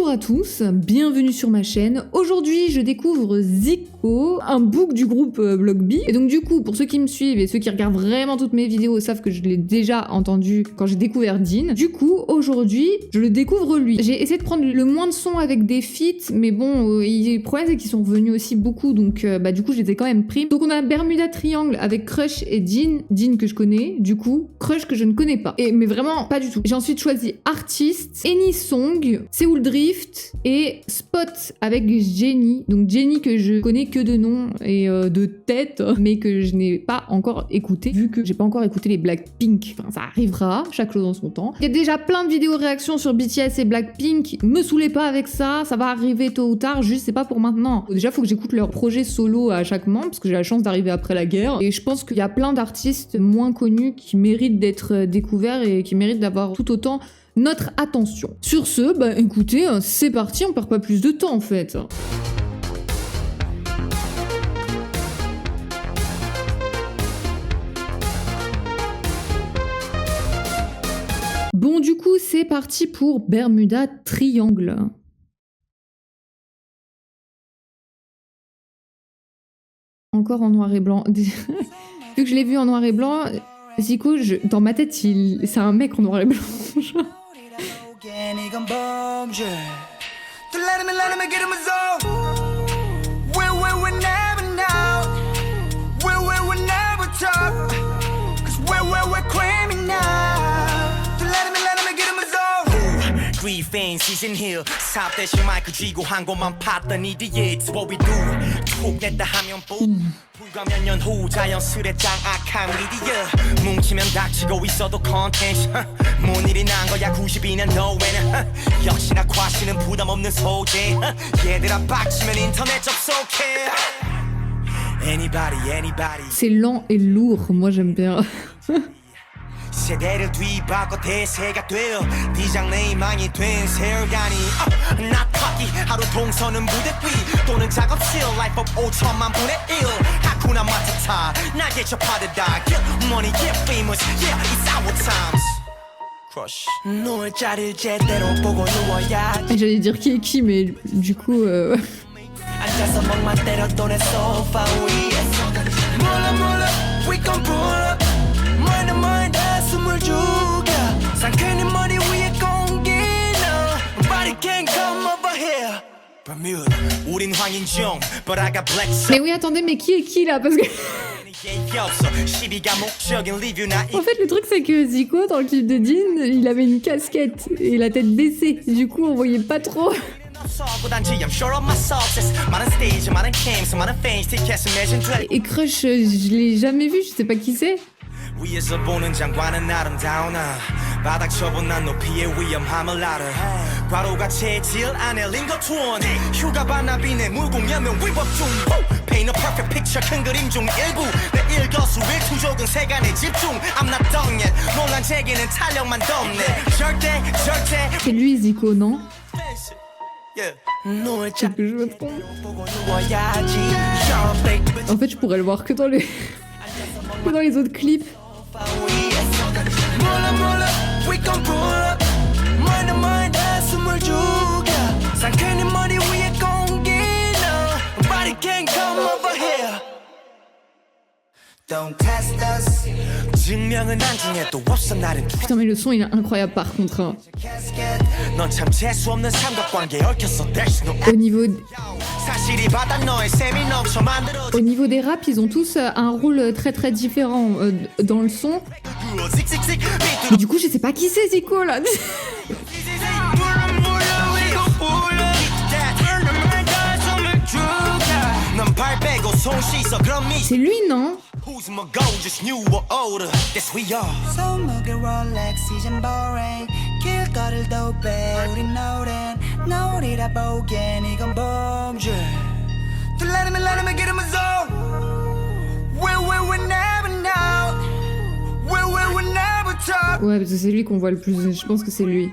Bonjour à tous, bienvenue sur ma chaîne. Aujourd'hui, je découvre Zico, un book du groupe Blockbee. Et donc du coup, pour ceux qui me suivent et ceux qui regardent vraiment toutes mes vidéos savent que je l'ai déjà entendu quand j'ai découvert Dean. Du coup, aujourd'hui, je le découvre lui. J'ai essayé de prendre le moins de sons avec des feats, mais bon, le problème c'est qu'ils sont revenus aussi beaucoup, donc du coup, je les ai quand même pris. Donc on a Bermuda Triangle avec Crush et Dean. Dean que je connais, du coup, Crush que je ne connais pas. Mais vraiment, pas du tout. J'ai ensuite choisi Artist, Any Song, Seoul Drift et Spot avec Jennie. Donc Jennie que je connais que de nom et de tête, mais que je n'ai pas encore écouté, vu que j'ai pas encore écouté les Blackpink. Enfin, ça arrivera, chaque chose en son temps. Il y a déjà plein de vidéos réactions sur BTS et Blackpink. Me saoulez pas avec ça, ça va arriver tôt ou tard, juste c'est pas pour maintenant. Déjà, faut que j'écoute leur projet solo à chaque moment, parce que j'ai la chance d'arriver après la guerre. Et je pense qu'il y a plein d'artistes moins connus qui méritent d'être découverts et qui méritent d'avoir tout autant notre attention. Sur ce, écoutez, c'est parti, on perd pas plus de temps en fait. Bon, du coup, c'est parti pour Bermuda Triangle. Encore en noir et blanc. Vu que je l'ai vu en noir et blanc, Zico, dans ma tête, c'est un mec en noir et blanc. Season hill, 삽 대신 마이크 쥐고 한 곳만 봤더니 it's what we do. 툭 냈다 하면 뿜. 불과 몇 년 후 자연스레 짱악한 미디어. 뭉치면 닥치고 있어도 컨텐츠. 뭔 일이 난 거야 92년도에는. 역시나 과시는 부담 없는 소재. 얘들아 빡치면 인터넷 접속해. Anybody. C'est lent et lourd, moi j'aime bien. 세대를 뒤바꿔 대세가 되어 네 장래 희망이 된 세월간이 나 타기 하루 동서는 무대 위 또는 작업실 life of 5천만 분의 1 하쿠나 마타타 날개 접하듯다 get money get famous yeah it's our times crush 누울 자리를 제대로 보고 누워야지 J'allais dire qui est qui, mais du coup 앉아서 멍만 때려 또내 소파 위에 몰라 we gon' pull up 멀다 숨을 죽여 상쾌히 머리 위에 공기나 Nobody can come over here Bermuda 우린 황인종 but I got black Mais oui, attendez, mais qui est qui là? Parce que en fait, le truc c'est que Zico dans le clip de Dean, il avait une casquette et la tête baissée. Du coup, on voyait pas trop. Et Crush, je l'ai jamais vu, je sais pas qui c'est. 위에서 보는 장관은 아름다우나 바닥 처분한 높이의 위험함을 알아 과로가 체질 안에 링거 투원 휴가 반납이네 무공연명 위법 중 Paint a perfect picture 큰 그림 중 일부 내 일거수일투족은 세간에 집중 I'm not done yet 논란 제기는 탄력만 덮네 절대 C'est lui Zico, non? Yeah. Que je me trompe. En fait, je pourrais le voir que dans les autres clips. Putain, mais le son il est incroyable par contre. Hein. Au niveau des raps, ils ont tous un rôle très très différent dans le son. Mais du coup, je sais pas qui c'est Zico là. C'est lui, non? Ouais, parce que c'est lui qu'on voit le plus. Je pense que c'est lui.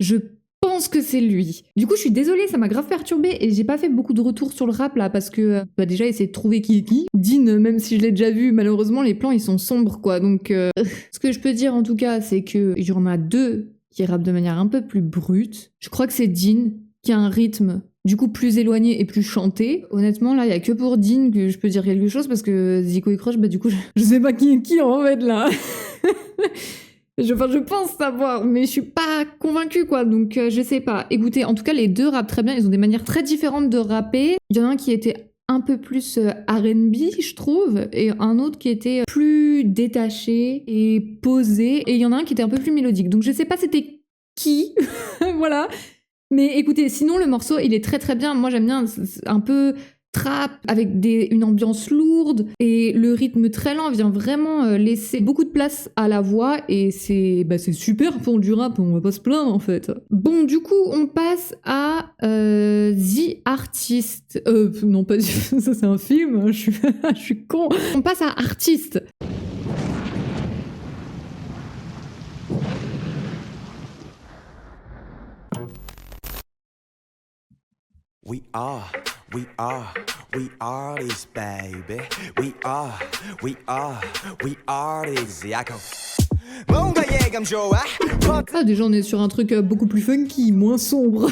Je pense que c'est lui. Du coup, je suis désolée, ça m'a grave perturbée et j'ai pas fait beaucoup de retours sur le rap là parce que déjà essayer de trouver qui est qui. Dean, même si je l'ai déjà vu, malheureusement les plans ils sont sombres quoi. Donc ce que je peux dire en tout cas, c'est que il y en a deux qui rappent de manière un peu plus brute. Je crois que c'est Dean qui a un rythme du coup plus éloigné et plus chanté. Honnêtement là, il y a que pour Dean que je peux dire quelque chose parce que Zico et Crush, bah du coup je sais pas qui est qui en fait là. Je pense savoir, mais je suis pas convaincue, quoi, donc je sais pas. Écoutez, en tout cas, les deux rappent très bien, ils ont des manières très différentes de rapper. Il y en a un qui était un peu plus R&B, je trouve, et un autre qui était plus détaché et posé, et il y en a un qui était un peu plus mélodique. Donc je sais pas c'était qui, voilà. Mais écoutez, sinon le morceau, il est très très bien. Moi j'aime bien, c'est un peu trap avec une ambiance lourde et le rythme très lent vient vraiment laisser beaucoup de place à la voix et c'est super pour du rap, on va pas se plaindre en fait. Bon, du coup on passe à The Artist. Non pas ça c'est un film, je suis con. On passe à Artist. We are this baby. We are this. Yeah, go. 뭔가 예감 좋아. Ah, déjà on est sur un truc beaucoup plus funky, moins sombre.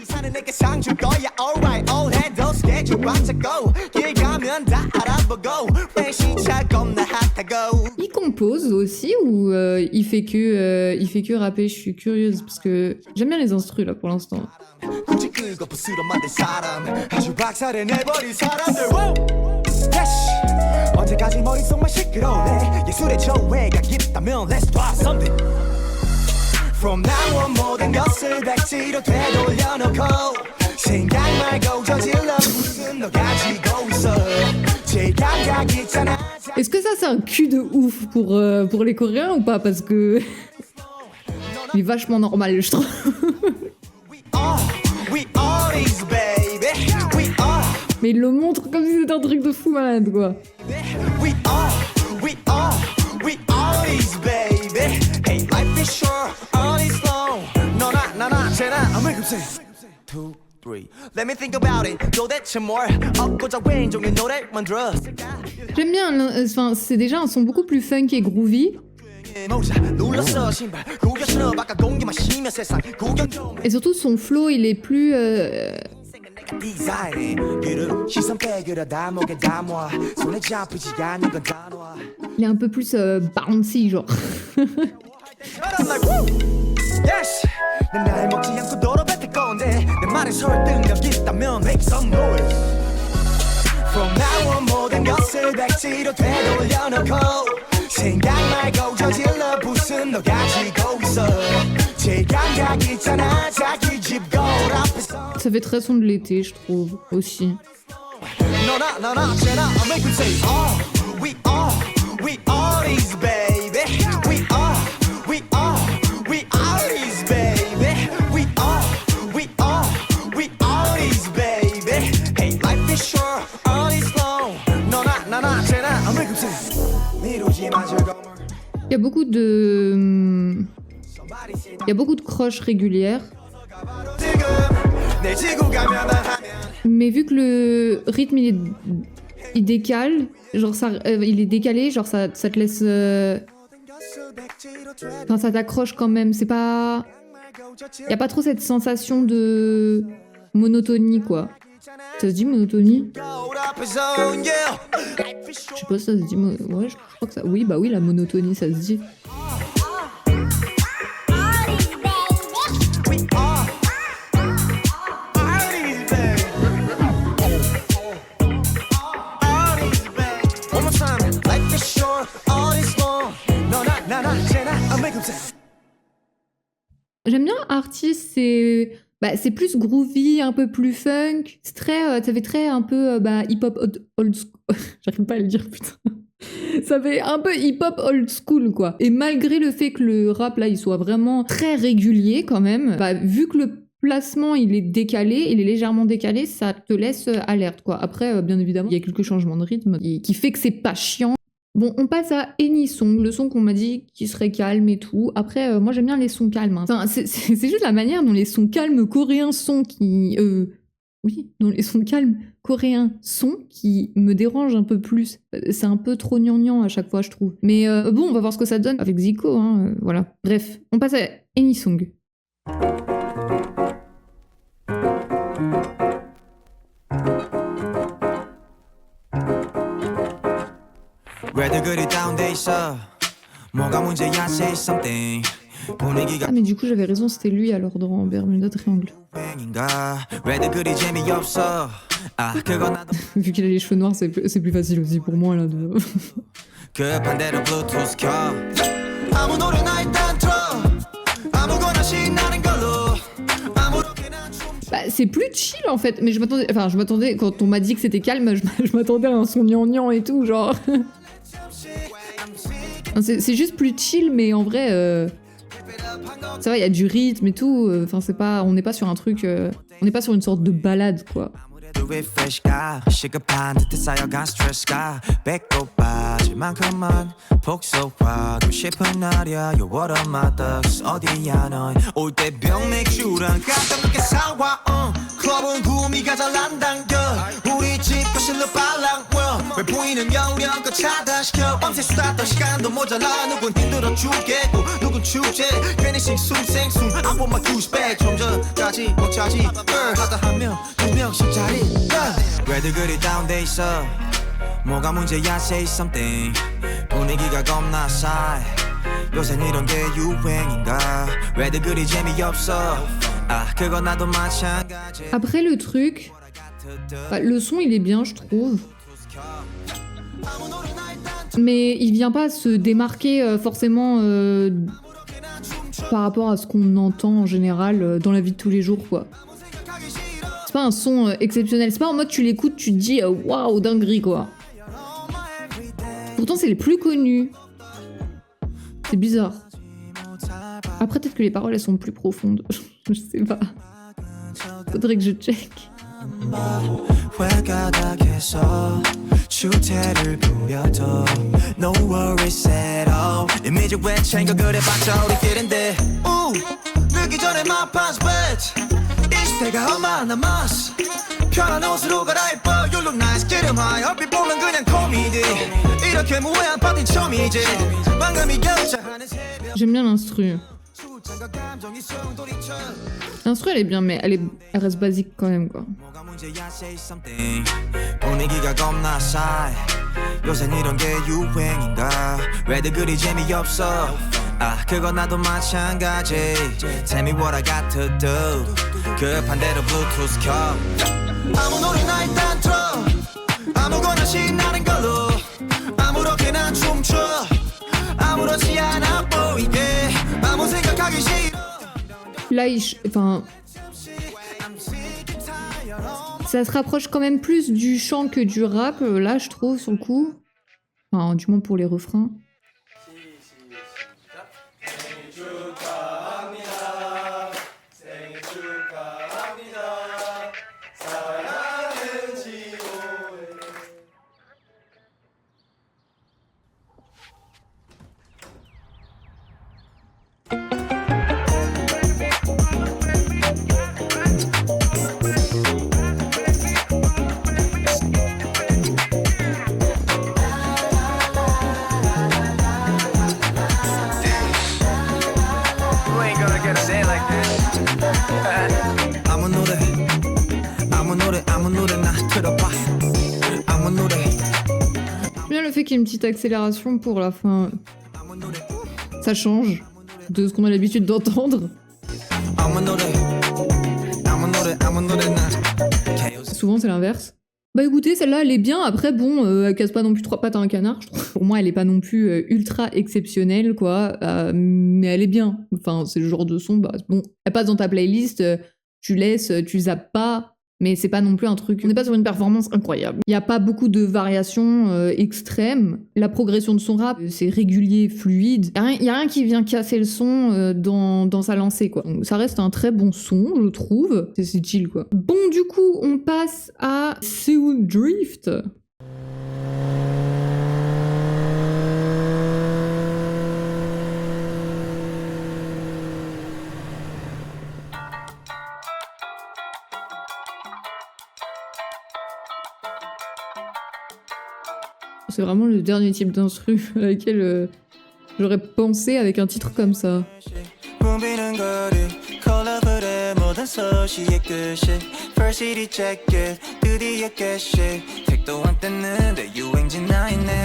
사는 내게 상 줄 거야. Alright, all handle schedule 꽉 잡고 길 가면 다 알아보고 시차 겁나 핫하고. Il compose aussi ou il fait que rapper? Je suis curieuse parce que j'aime bien les instrus là pour l'instant. 굳이 끄고 부스러 만든 사람 아주 박살을 내버린 사람들. Yes. 언제까지 머릿속만 시끄러울래 예술의 조예가 깊다면 Let's do something. From now on 모든 것을 백지로 되돌려놓고 생각 말고 저질러 무슨 너 가지고 있어 제 감각 있잖아. Est-ce que ça c'est un cul de ouf pour les Coréens ou pas? Parce que il est vachement normal je trouve. Mais il le montre comme si c'était un truc de fou malade quoi. J'aime bien, enfin c'est déjà un son beaucoup plus funk et groovy. Et surtout son flow il est plus il est un peu plus bouncy genre. From now on 모든 것을 백지로 되돌려놓고 생각 말고 저질러 무슨 너 가지고 있어 제 감각 있잖아 자기 집 거울 앞에서. Ça fait très son de l'été je trouve aussi. 너나 쟤나 I make you say we are these baby we are these baby we are these baby hey life is short. Il y a beaucoup de croches régulières. Mais vu que le rythme il décale, genre ça, il est décalé, genre ça te laisse, enfin ça t'accroche quand même. C'est pas, y a pas trop cette sensation de monotonie quoi. Ça se dit monotonie? Je sais pas si ça se dit. Ouais, je crois que ça. Oui, bah oui, la monotonie, ça se dit. J'aime bien Artist, c'est plus groovy, un peu plus funk. C'est très, ça fait très un peu hip-hop old school. J'arrive pas à le dire, putain. Ça fait un peu hip-hop old school, quoi. Et malgré le fait que le rap, là, il soit vraiment très régulier, quand même, vu que le placement, il est décalé, il est légèrement décalé, ça te laisse alerte, quoi. Après, bien évidemment, il y a quelques changements de rythme qui fait que c'est pas chiant. Bon, on passe à Any Song, le son qu'on m'a dit qui serait calme et tout. Après, moi j'aime bien les sons calmes. Hein. Enfin, c'est juste la manière dont les sons calmes coréens sont qui... oui, dont les sons calmes coréens sont qui me dérangent un peu plus. C'est un peu trop gnangnan à chaque fois, je trouve. Mais bon, on va voir ce que ça donne avec Zico, hein, voilà. Bref, on passe à Any Song. Ah mais du coup j'avais raison, c'était lui alors dans Bermuda Triangle. Vu qu'il a les cheveux noirs, c'est plus facile aussi pour moi là de... Bah, c'est plus chill en fait, mais je m'attendais, quand on m'a dit que c'était calme, je m'attendais à un son gnangnan et tout, genre... c'est juste plus chill, mais en vrai, ça va, il y a du rythme et tout, enfin on n'est pas sur un truc, on n'est pas sur une sorte de balade, quoi. 왜들 그리 다운돼 있어 뭐가 문제야 say something 분위기가 겁나 싸해 요새 이런 게 유행인가 왜들 그리 재미없어 아 그건 나도 마찬가지. Après le truc, le son il est bien je trouve, mais il vient pas se démarquer forcément par rapport à ce qu'on entend en général dans la vie de tous les jours quoi. C'est pas un son exceptionnel, c'est pas en mode tu l'écoutes, tu te dis waouh, dinguerie quoi. Pourtant c'est les plus connus. C'est bizarre. Après peut-être que les paroles elles sont plus profondes. Je sais pas. Faudrait que je check. 때가 얼마 남았어 편한 옷으로 갈아입어 You look nice 기름 하이 얼핏 보면 그냥 코미디 이렇게 무해한 파티 처음이지 방금이 결정하는 새벽. J'aime bien l'instru. L'instru elle est bien mais elle reste basique quand même quoi. 분위기가 겁나 싸해 요샌 이런 게 유행인가 왜들 그리 재미없어 아 그건 나도 마찬가지 Tell me what I got to do 급한 대로 블루투스 켜 아무 노래나 일단 틀어 아무거나 신나는 걸로 아무렇게나 춤춰 아무렇지 않아 보이게 아무 생각하기 싫어. Là enfin ça se rapproche quand même plus du chant que du rap là je trouve sur le coup, enfin du moins pour les refrains. Bien le fait qu'il y ait une petite accélération pour la fin, ça change de ce qu'on a l'habitude d'entendre. Souvent c'est l'inverse. Bah écoutez, celle-là elle est bien, après bon, elle casse pas non plus 3 pattes à un canard, je trouve. Pour moi elle est pas non plus ultra exceptionnelle quoi, mais elle est bien. Enfin c'est le genre de son, bah bon, elle passe dans ta playlist, tu laisses, tu zappes pas, mais c'est pas non plus un truc... On n'est pas sur une performance incroyable. Il y a pas beaucoup de variations extrêmes. La progression de son rap, c'est régulier, fluide. Il y a rien qui vient casser le son dans sa lancée, quoi. Donc, ça reste un très bon son, je trouve. C'est chill, quoi. Bon, du coup, on passe à Seoul Drift. C'est vraiment le dernier type d'instru à laquelle j'aurais pensé avec un titre comme ça. 붐비는 거리 컬러풀의 모든 소시의 끝이 First CD check it 드디어 개시 택도 안 뗐는데 유행진 나 있네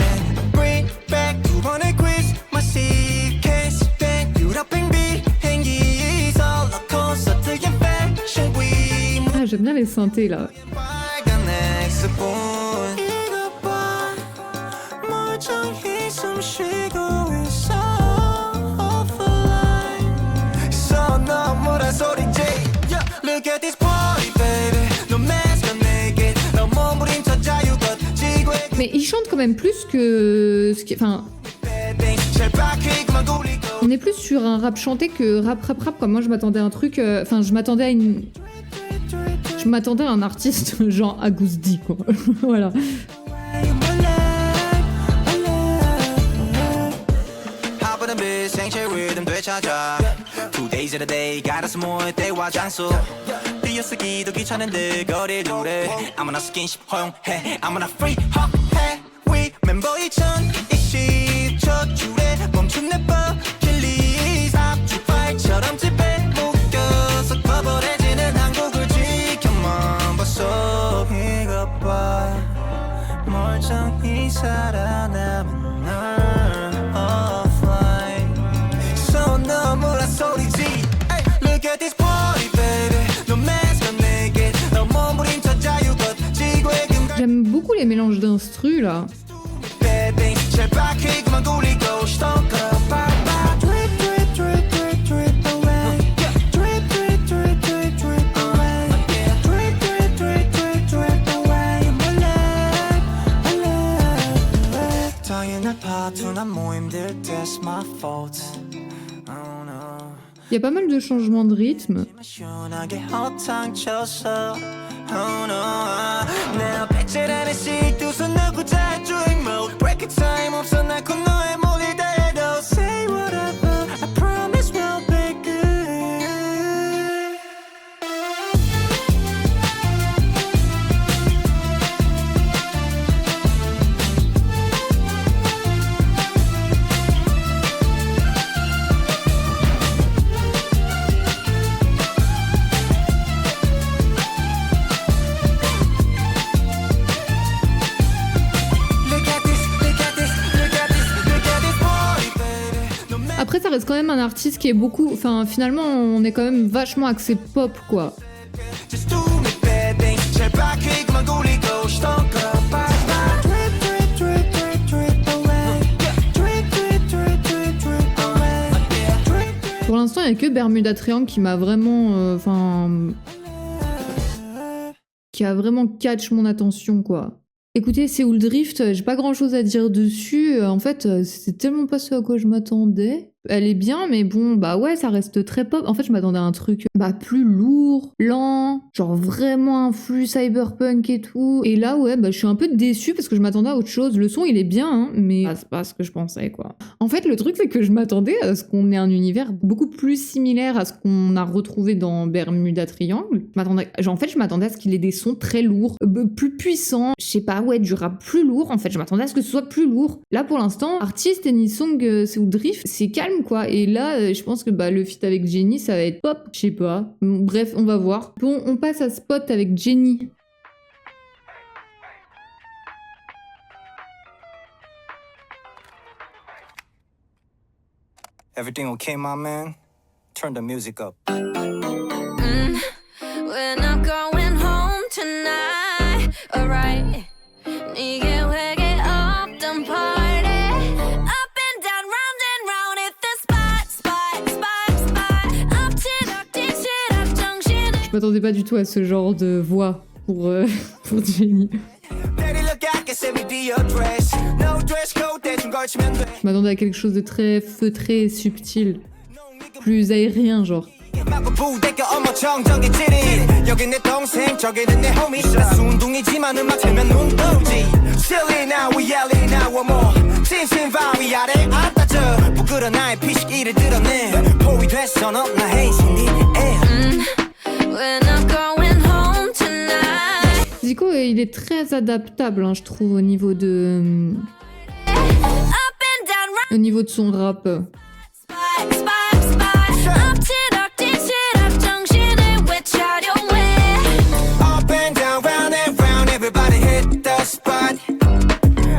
Bring back 두 번의 quiz My suitcase 된 유럽행 비행기에서 콘서트의 fashion week Ah, j'aime bien les synthés là. 빨간 엑스본 이것 봐 멀쩡히 숨 쉬고 있어 Look at this party, baby. No mask on naked. No 몸부림쳐 자유껏 지구에 Mais il chante quand même plus que ce qui... Enfin, on est plus sur un rap chanté que rap. Comme moi, je m'attendais à un truc... Enfin, je m'attendais à une... Je m'attendais à un artiste genre Agust D, quoi. Voilà. Days of the day, 가라서 모일 때와 장소 띄어쓰기도 귀찮은데 거리를 두래 아무나 스킨십 허용해 아무나 free 해 We 멤버 2020 첫 줄에 멈춘 내 버킷리스트 압축발처럼 집에 묶여서 커버해지는 한국을 지켜만 봤어 이것 봐 멀쩡히 살아남은 널 offline 손 너무나 소리지 Look at this party baby No mask on naked 너 몸부림쳐 자유껏 지구의 금강 J'aime beaucoup les mélanges d'instru là. Bad things 제발 그만 굴리고 스토커 바바 Drip drip drip drip drip away Drip drip drip drip drip away Drip drip drip drip drip away 몰래 당연한 파투난 모임들 That's my fault Oh no Il y a pas mal de changements de rythme. 시원하게 허탕쳐서 Oh no 내 배째라는 식두선 넣고 자주행 mode Break it time 없어 날 코너에 몰리다 해도 Say whatever I promise we'll be good Après, ça reste quand même un artiste qui est beaucoup... Enfin, finalement, on est quand même vachement axé pop, quoi. Just do me bad things 제발 그만 굴리고 스토커 바바 Drip drip drip drip drip away Drip drip drip drip drip away Drip drip Pour l'instant, il y a que Bermuda Triangle qui m'a vraiment... Enfin... qui a vraiment catch mon attention, quoi. Écoutez, Seoul Drift, j'ai pas grand chose à dire dessus. En fait, c'était tellement pas ce à quoi je m'attendais. Elle est bien, mais bon, bah ouais, ça reste très pop. En fait, je m'attendais à un truc plus lourd, lent, genre vraiment un flux cyberpunk et tout. Et là, ouais, je suis un peu déçue parce que je m'attendais à autre chose. Le son, il est bien, hein, mais c'est pas ce que je pensais, quoi. En fait, le truc, c'est que je m'attendais à ce qu'on ait un univers beaucoup plus similaire à ce qu'on a retrouvé dans Bermuda Triangle. Je m'attendais à ce qu'il ait des sons très lourds, plus puissants. Je sais pas, ouais, du rap plus lourd. En fait, je m'attendais à ce que ce soit plus lourd. Là, pour l'instant, artiste Anisong Seoul Drift, c'est calme, quoi. Et là, je pense que le feat avec Jennie, ça va être pop. Je sais pas. Bref, on va voir. Bon, on passe à Spot avec Jennie. Everything okay, my man? Turn the music up. When I'm going home tonight, alright. 네게 회개 없던 party. Up and down, round and round, hit the spot, spot, spot, spot. 엎치락뒤치락 정신을. Je m'attendais pas du tout à ce genre de voix pour Jennie. Je m'attendais à quelque chose de très feutré et subtil. Plus aérien, genre. When I'm going home tonight. Zico, il est très adaptable, hein, je trouve, au niveau de au niveau de son rap. spot, spot, spot. 엎치락 뒤치락 정신을 외쳐려 해. Up and round, everybody hit the spot.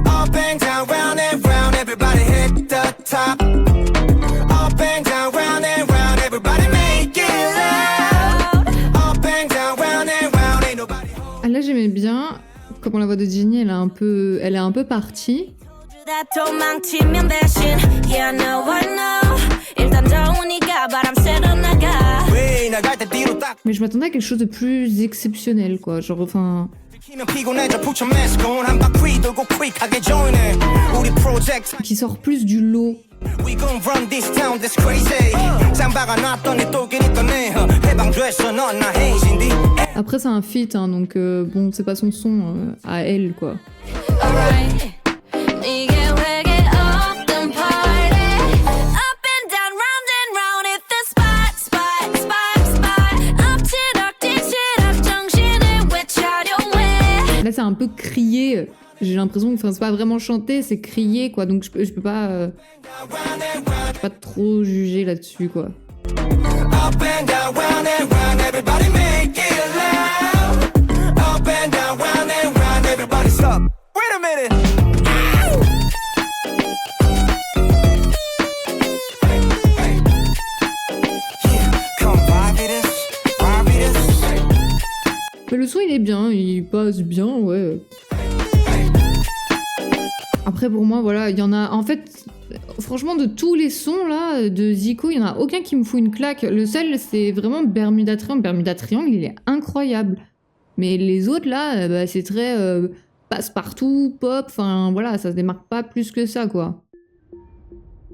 Up and round, everybody hit the top. Up and round, everybody make it loud. Up and round, ain't nobody home. Ah, là j'aimais bien comment la voix de Jennie elle est un peu partie. 다 도망치면 대신 Yeah, I know 일단 더우니까 바람 쐬러 나가 왜 나갈 때 뒤로 딱 Mais je m'attendais à quelque chose de plus exceptionnel quoi. Genre enfin. 비키면 피곤해져 put your mask on 한 바퀴 돌고 quick하게 join해 우리 프로젝트 Qui sort plus du lot. We gon' run this town that's crazy 쌈바가 났더니 또 괜히 떠내 해방됐어 넌 나 헤이신디 Après c'est un feat hein, donc bon c'est pas son son à elle quoi. Alright 네 계획에 없던 party Up and round hit the spot spot spot spot 엎치락 뒤치락 정신을 외쳐려 해 Là c'est un peu crié. J'ai l'impression que enfin c'est pas vraiment chanter, c'est crier quoi. Donc je peux pas trop juger là-dessus quoi. Up and round, everybody make it loud. Up and round, everybody stop. Wait a minute. Yeah, come vibe this. Mais le son il est bien, il passe bien, ouais. Après pour moi voilà, il y en a en fait franchement de tous les sons là de Zico, il y en a aucun qui me fout une claque. Le seul c'est vraiment Bermuda Triangle. Bermuda Triangle, il est incroyable. Mais les autres là bah, c'est très passe-partout, pop, enfin voilà, ça se démarque pas plus que ça quoi.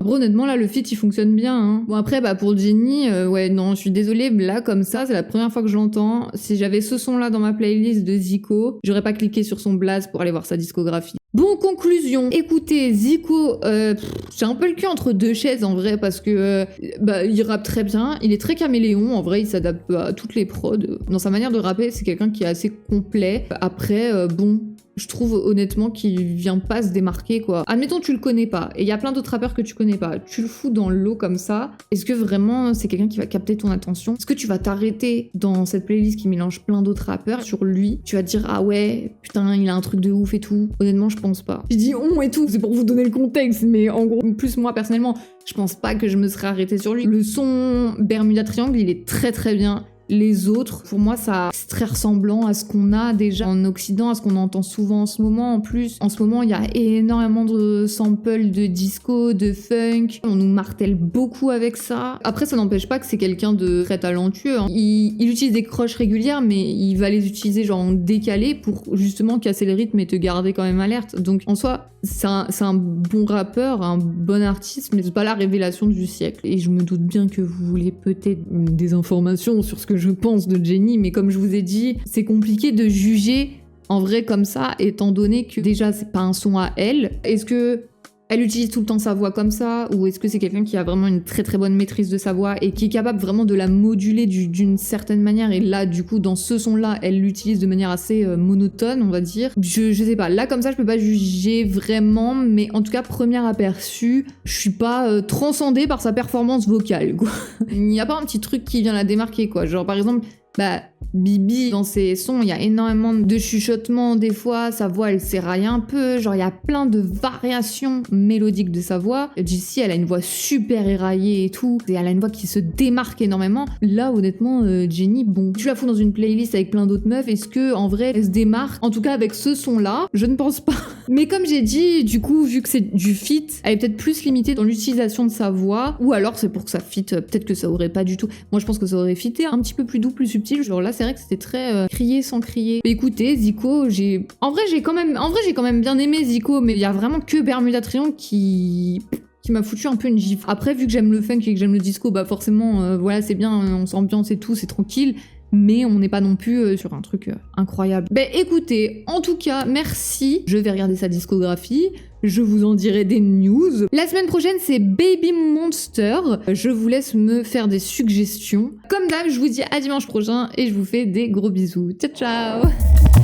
Après, honnêtement, là, le feat, il fonctionne bien. Hein. Bon, après, bah, pour Jennie, ouais, non, je suis désolée, là, comme ça, c'est la première fois que je l'entends. Si j'avais ce son-là dans ma playlist de Zico, j'aurais pas cliqué sur son blaze pour aller voir sa discographie. Bon, conclusion. Écoutez, Zico, j'ai un peu le cul entre deux chaises, en vrai, parce que, bah, il rappe très bien. Il est très caméléon, en vrai, il s'adapte à toutes les prods. Dans sa manière de rapper, c'est quelqu'un qui est assez complet. Après, bon... Je trouve honnêtement qu'il vient pas se démarquer quoi. Admettons tu le connais pas et il y a plein d'autres rappeurs que tu connais pas. Tu le fous dans le lot comme ça. Est-ce que vraiment c'est quelqu'un qui va capter ton attention? Est-ce que tu vas t'arrêter dans cette playlist qui mélange plein d'autres rappeurs sur lui? Tu vas te dire ah ouais putain il a un truc de ouf et tout. Honnêtement je pense pas. Je dis on et tout, c'est pour vous donner le contexte mais en gros plus moi personnellement je pense pas que je me serais arrêtée sur lui. Le son Bermuda Triangle il est très très bien. Les autres, pour moi, ça c'est très ressemblant à ce qu'on a déjà en Occident, à ce qu'on entend souvent en ce moment. En plus, en ce moment, il y a énormément de samples de disco, de funk. On nous martèle beaucoup avec ça. Après, ça n'empêche pas que c'est quelqu'un de très talentueux. Hein. Il utilise des croches régulières, mais il va les utiliser genre en décalé pour justement casser le rythme et te garder quand même alerte. Donc, en soi, c'est un bon rappeur, un bon artiste, mais c'est pas la révélation du siècle. Et je me doute bien que vous voulez peut-être des informations sur ce que je pense de Jennie, mais comme je vous ai dit, c'est compliqué de juger en vrai comme ça, étant donné que déjà c'est pas un son à elle. Est-ce que elle utilise tout le temps sa voix comme ça, ou est-ce que c'est quelqu'un qui a vraiment une très très bonne maîtrise de sa voix et qui est capable vraiment de la moduler d'une certaine manière, et là du coup dans ce son là elle l'utilise de manière assez monotone on va dire. Je sais pas, là comme ça je peux pas juger vraiment, mais en tout cas premier aperçu, je suis pas transcendée par sa performance vocale quoi. Il n'y a pas un petit truc qui vient la démarquer quoi, genre par exemple bah Bibi dans ses sons il y a énormément de chuchotements des fois, sa voix elle s'éraille un peu, genre il y a plein de variations mélodiques de sa voix. Jessie elle a une voix super éraillée et tout, et elle a une voix qui se démarque énormément. Là honnêtement Jennie, bon tu la fous dans une playlist avec plein d'autres meufs, est-ce que en vrai elle se démarque? En tout cas avec ce son là, je ne pense pas. Mais comme j'ai dit, du coup vu que c'est du feat, elle est peut-être plus limitée dans l'utilisation de sa voix, ou alors c'est pour que ça fit, peut-être que ça aurait pas du tout. Moi je pense que ça aurait fité un petit peu plus doux, plus subtil, genre là c'est vrai que c'était très crié sans crier. Mais écoutez, Zico, j'ai quand même bien aimé Zico, mais il y a vraiment que Bermuda Triangle qui m'a foutu un peu une gifle. Après, vu que j'aime le funk et que j'aime le disco, bah forcément, voilà, c'est bien, on s'ambiance et tout, c'est tranquille. Mais on n'est pas non plus sur un truc incroyable. Ben écoutez, en tout cas, merci. Je vais regarder sa discographie. Je vous en dirai des news. La semaine prochaine, c'est Baby Monster. Je vous laisse me faire des suggestions. Comme d'hab, je vous dis à dimanche prochain et je vous fais des gros bisous. Ciao, ciao!